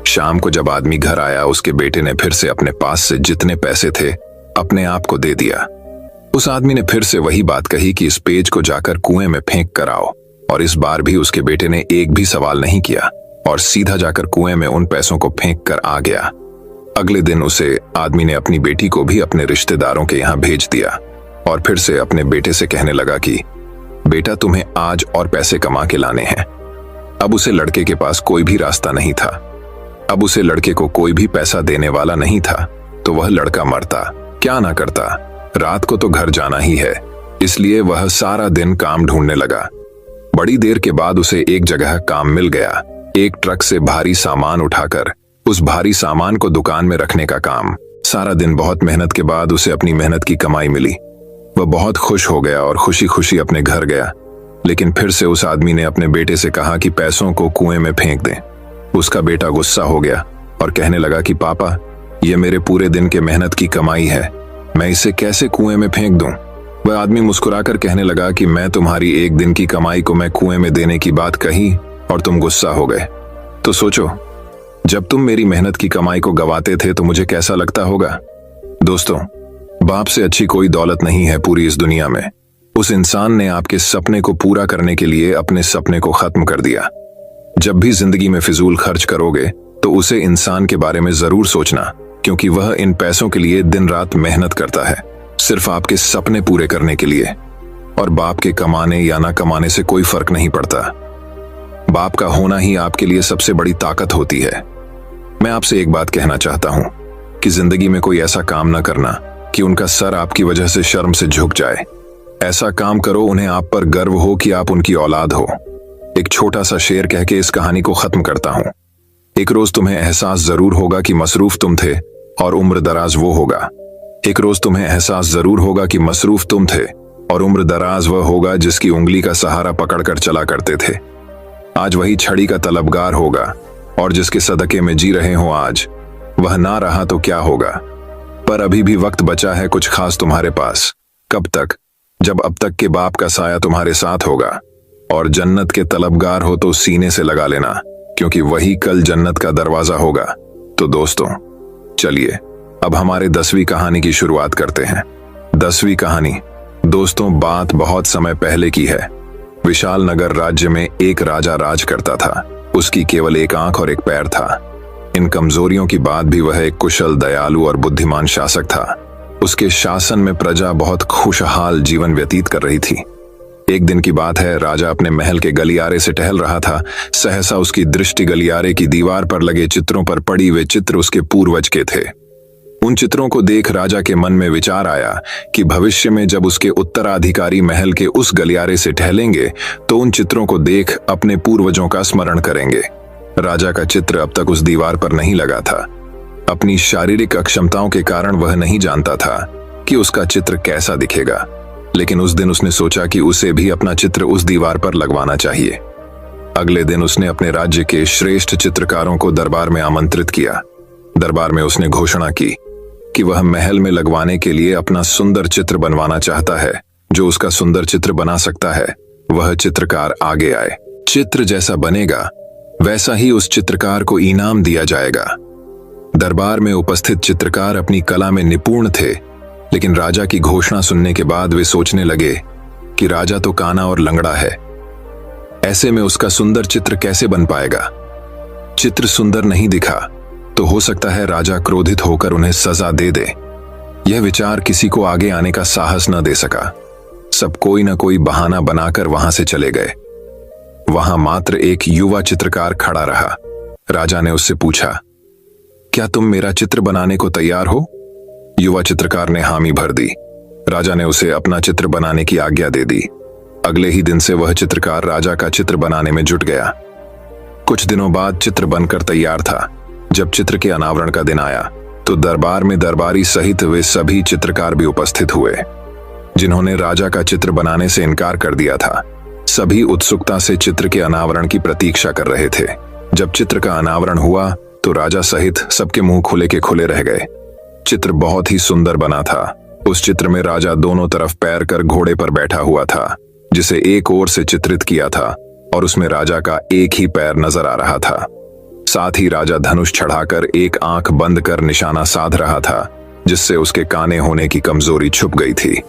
शाम को जब आदमी घर आया, उसके बेटे ने फिर से अपने पास से जितने पैसे थे अपने आप को दे दिया। उस आदमी ने फिर से वही बात कही कि इस पेज को जाकर कुएं में फेंक कर आओ, और इस बार भी उसके बेटे ने एक भी सवाल नहीं किया और सीधा जाकर कुएं में उन पैसों को फेंक कर आ गया। अगले दिन उसे आदमी ने अपनी बेटी को भी अपने रिश्तेदारों के यहाँ भेज दिया और फिर से अपने बेटे से कहने लगा कि बेटा तुम्हें आज और पैसे कमा के लाने हैं। अब उसे लड़के के पास कोई भी रास्ता नहीं था। अब उसे लड़के को कोई भी पैसा देने वाला नहीं था। तो वह लड़का मरता क्या ना करता, रात को तो घर जाना ही है, इसलिए वह सारा दिन काम ढूंढने लगा। बड़ी देर के बाद उसे एक जगह काम मिल गया, एक ट्रक से भारी सामान उठाकर उस भारी सामान को दुकान में रखने का काम। सारा दिन बहुत मेहनत के बाद उसे अपनी मेहनत की कमाई मिली। वह बहुत खुश हो गया और खुशी खुशी अपने घर गया। लेकिन फिर से उस आदमी ने अपने बेटे से कहा कि पैसों को कुएं में फेंक दें। उसका बेटा गुस्सा हो गया और कहने लगा कि पापा, ये मेरे पूरे दिन के मेहनत की कमाई है, मैं इसे कैसे कुएं में फेंक दूं? वह आदमी मुस्कुराकर कहने लगा कि मैं तुम्हारी एक दिन की कमाई को मैं कुएं में देने की बात कही और तुम गुस्सा हो गए। तो सोचो, जब तुम मेरी मेहनत की कमाई को गवाते थे तो मुझे कैसा लगता होगा। दोस्तों, बाप से अच्छी कोई दौलत नहीं है पूरी इस दुनिया में। उस इंसान ने आपके सपने को पूरा करने के लिए अपने सपने को खत्म कर दिया। जब भी जिंदगी में फिजूल खर्च करोगे तो उसे इंसान के बारे में जरूर सोचना, क्योंकि वह इन पैसों के लिए दिन रात मेहनत करता है, सिर्फ आपके सपने पूरे करने के लिए। और बाप के कमाने या ना कमाने से कोई फर्क नहीं पड़ता। बाप का होना ही आपके लिए सबसे बड़ी ताकत होती है। मैं आपसे एक बात कहना चाहता हूं कि जिंदगी में कोई ऐसा काम ना करना कि उनका सर आपकी वजह से शर्म से झुक जाए। ऐसा काम करो उन्हें आप पर गर्व हो कि आप उनकी औलाद हो। एक छोटा सा शेर कह के इस कहानी को खत्म करता हूं। एक रोज तुम्हें एहसास जरूर होगा कि मसरूफ तुम थे और उम्र दराज वो होगा। एक रोज तुम्हें एहसास जरूर होगा कि मसरूफ तुम थे और उम्र दराज वह होगा जिसकी उंगली का सहारा पकड़कर चला करते थे। आज वही छड़ी का तलबगार होगा और जिसके सदके में जी रहे हो आज, वह ना रहा तो क्या होगा। पर अभी भी वक्त बचा है कुछ खास तुम्हारे पास। कब तक? जब अब तक के बाप का साया तुम्हारे साथ होगा। और जन्नत के तलबगार हो तो सीने से लगा लेना, क्योंकि वही कल जन्नत का दरवाजा होगा। तो दोस्तों, चलिए अब हमारे 10वीं कहानी की शुरुआत करते हैं। 10वीं कहानी दोस्तों बात बहुत समय पहले की है। विशाल नगर राज्य में एक राजा राज करता था। उसकी केवल एक आंख और एक पैर था। इन कमजोरियों की बात भी वह एक कुशल, दयालु और बुद्धिमान शासक था। उसके शासन में प्रजा बहुत खुशहाल जीवन व्यतीत कर रही थी। एक दिन की बात है, राजा अपने महल के गलियारे से टहल रहा था। सहसा उसकी दृष्टि गलियारे की दीवार पर लगे चित्रों पर पड़ी। वे चित्र उसके पूर्वज के थे। उन चित्रों को देख राजा के मन में विचार आया कि भविष्य में जब उसके उत्तराधिकारी महल के उस गलियारे से टहलेंगे तो उन चित्रों को देख अपने पूर्वजों का स्मरण करेंगे। राजा का चित्र अब तक उस दीवार पर नहीं लगा था। अपनी शारीरिक अक्षमताओं के कारण वह नहीं जानता था कि उसका चित्र कैसा दिखेगा, लेकिन उस दिन उसने सोचा कि उसे भी अपना चित्र उस दीवार पर लगवाना चाहिए। अगले दिन उसने अपने राज्य के श्रेष्ठ चित्रकारों को दरबार में आमंत्रित किया। दरबार में उसने घोषणा की कि वह महल में लगवाने के लिए अपना सुंदर चित्र बनवाना चाहता है। जो उसका सुंदर चित्र बना सकता है वह चित्रकार आगे आए। चित्र जैसा बनेगा वैसा ही उस चित्रकार को इनाम दिया जाएगा। दरबार में उपस्थित चित्रकार अपनी कला में निपुण थे, लेकिन राजा की घोषणा सुनने के बाद वे सोचने लगे कि राजा तो काना और लंगड़ा है, ऐसे में उसका सुंदर चित्र कैसे बन पाएगा। चित्र सुंदर नहीं दिखा तो हो सकता है राजा क्रोधित होकर उन्हें सजा दे दे। यह विचार किसी को आगे आने का साहस न दे सका। सब कोई न कोई बहाना बनाकर वहां से चले गए। वहां मात्र एक युवा चित्रकार खड़ा रहा। राजा ने उससे पूछा, क्या तुम मेरा चित्र बनाने को तैयार हो? युवा चित्रकार ने हामी भर दी। राजा ने उसे अपना चित्र बनाने की आज्ञा दे दी। अगले ही दिन से वह चित्रकार राजा का चित्र बनाने में जुट गया। कुछ दिनों बाद चित्र बनकर तैयार था। जब चित्र के अनावरण का दिन आया तो दरबार में दरबारी सहित वे सभी चित्रकार भी उपस्थित हुए जिन्होंने राजा का चित्र बनाने से इनकार कर दिया था। सभी उत्सुकता से चित्र के अनावरण की प्रतीक्षा कर रहे थे। जब चित्र का अनावरण हुआ तो राजा सहित सबके मुंह खुले के खुले रह गए। चित्र बहुत ही सुंदर बना था। उस चित्र में राजा दोनों तरफ पैर कर घोड़े पर बैठा हुआ था, जिसे एक ओर से चित्रित किया था और उसमें राजा का एक ही पैर नजर आ रहा था। साथ ही राजा धनुष चढ़ाकर एक आंख बंद कर निशाना साध रहा था, जिससे उसके काने होने की कमजोरी छुप गई थी।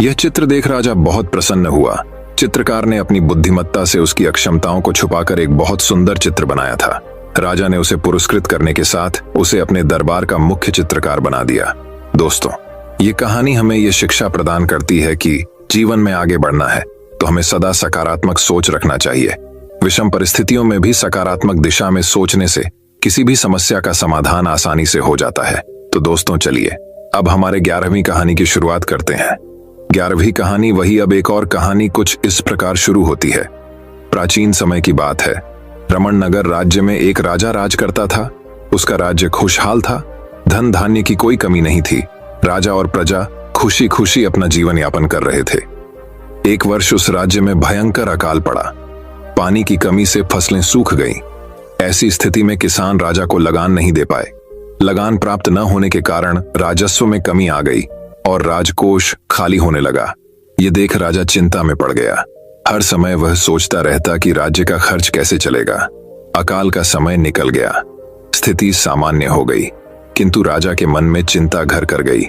यह चित्र देख राजा बहुत प्रसन्न हुआ। चित्रकार ने अपनी बुद्धिमत्ता से उसकी अक्षमताओं को छुपाकर एक बहुत सुंदर चित्र बनाया था। राजा ने उसे पुरस्कृत करने के साथ उसे अपने दरबार का मुख्य चित्रकार बना दिया। दोस्तों, ये कहानी हमें ये शिक्षा प्रदान करती है कि जीवन में आगे बढ़ना है तो हमें सदा सकारात्मक सोच रखना चाहिए। विषम परिस्थितियों में भी सकारात्मक दिशा में सोचने से किसी भी समस्या का समाधान आसानी से हो जाता है। तो दोस्तों, चलिए अब हमारे 11वीं कहानी की शुरुआत करते हैं। 11वीं कहानी वही अब एक और कहानी कुछ इस प्रकार शुरू होती है। प्राचीन समय की बात है। रमण नगर राज्य में एक राजा राज करता था। उसका राज्य खुशहाल था। धन धान्य की कोई कमी नहीं थी। राजा और प्रजा खुशी खुशी अपना जीवन यापन कर रहे थे। एक वर्ष उस राज्य में भयंकर अकाल पड़ा। पानी की कमी से फसलें सूख गईं। ऐसी स्थिति में किसान राजा को लगान नहीं दे पाए। लगान प्राप्त न होने के कारण राजस्व में कमी आ गई और राजकोष खाली होने लगा। ये देख राजा चिंता में पड़ गया। हर समय वह सोचता रहता कि राज्य का खर्च कैसे चलेगा। अकाल का समय निकल गया। स्थिति सामान्य हो गई, किंतु राजा के मन में चिंता घर कर गई।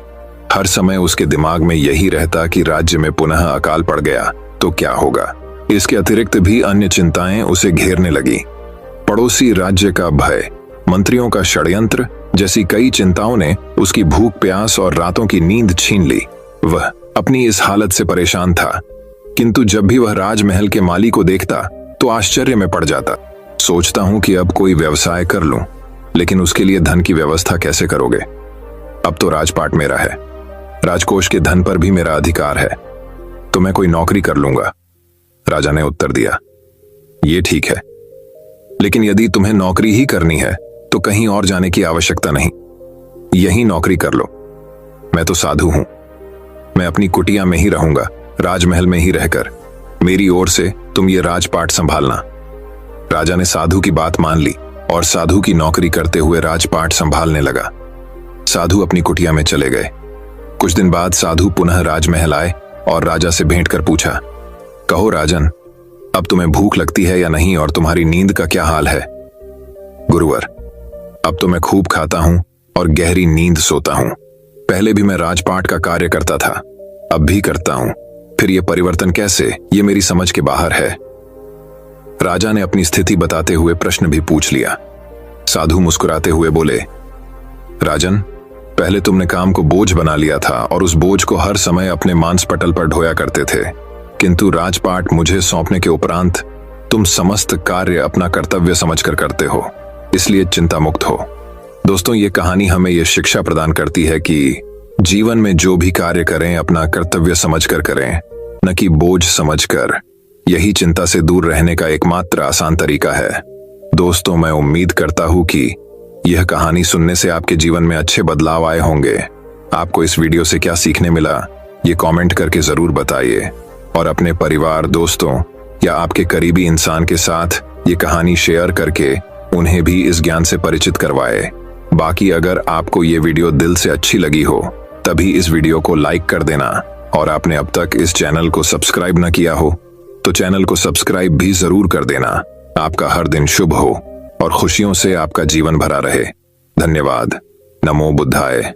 हर समय उसके दिमाग में यही रहता कि राज्य में पुनः अकाल पड़ गया तो क्या होगा। इसके अतिरिक्त भी अन्य चिंताएं उसे घेरने लगी। पड़ोसी राज्य का भय, मंत्रियों का षड्यंत्र जैसी कई चिंताओं ने उसकी भूख प्यास और रातों की नींद छीन ली। वह अपनी इस हालत से परेशान था, किंतु जब भी वह राजमहल के माली को देखता तो आश्चर्य में पड़ जाता। सोचता हूं कि अब कोई व्यवसाय कर लूं, लेकिन उसके लिए धन की व्यवस्था कैसे करोगे? अब तो राजपाट मेरा है, राजकोष के धन पर भी मेरा अधिकार है, तो मैं कोई नौकरी कर लूंगा। राजा ने उत्तर दिया, ये ठीक है, लेकिन यदि तुम्हें नौकरी ही करनी है तो कहीं और जाने की आवश्यकता नहीं, यही नौकरी कर लो। मैं तो साधु हूं, मैं अपनी कुटिया में ही रहूंगा, राजमहल में ही रहकर। मेरी ओर से तुम ये राजपाट संभालना। राजा ने साधु की बात मान ली और साधु की नौकरी करते हुए राजपाट संभालने लगा। साधु अपनी कुटिया में चले गए। कुछ दिन बाद साधु पुनः राजमहल आए और राजा से भेंट कर पूछा, कहो राजन, अब तुम्हें भूख लगती है या नहीं और तुम्हारी नींद का क्या हाल है? गुरुवर, अब तो मैं खूब खाता हूं और गहरी नींद सोता हूं। पहले भी मैं राजपाट का कार्य करता था, अब भी करता हूं, फिर यह परिवर्तन कैसे? ये मेरी समझ के बाहर है। राजा ने अपनी स्थिति बताते हुए प्रश्न भी पूछ लिया। साधु मुस्कुराते हुए बोले, राजन, पहले तुमने काम को बोझ बना लिया था और उस बोझ को हर समय अपने मांस पटल पर ढोया करते थे, किंतु राजपाट मुझे सौंपने के उपरांत तुम समस्त कार्य अपना कर्तव्य समझकर करते हो, इसलिए चिंता मुक्त हो। दोस्तों, ये कहानी हमें यह शिक्षा प्रदान करती है कि जीवन में जो भी कार्य करें अपना कर्तव्य समझकर करें, न कि बोझ समझकर। यही चिंता से दूर रहने का एकमात्र आसान तरीका है। दोस्तों, मैं उम्मीद करता हूं कि यह कहानी सुनने से आपके जीवन में अच्छे बदलाव आए होंगे। आपको इस वीडियो से क्या सीखने मिला, ये कमेंट करके जरूर बताइए और अपने परिवार, दोस्तों या आपके करीबी इंसान के साथ ये कहानी शेयर करके उन्हें भी इस ज्ञान से परिचित करवाए। बाकी अगर आपको ये वीडियो दिल से अच्छी लगी हो तभी इस वीडियो को लाइक कर देना, और आपने अब तक इस चैनल को सब्सक्राइब न किया हो तो चैनल को सब्सक्राइब भी जरूर कर देना। आपका हर दिन शुभ हो और खुशियों से आपका जीवन भरा रहे। धन्यवाद। नमो बुद्धाय।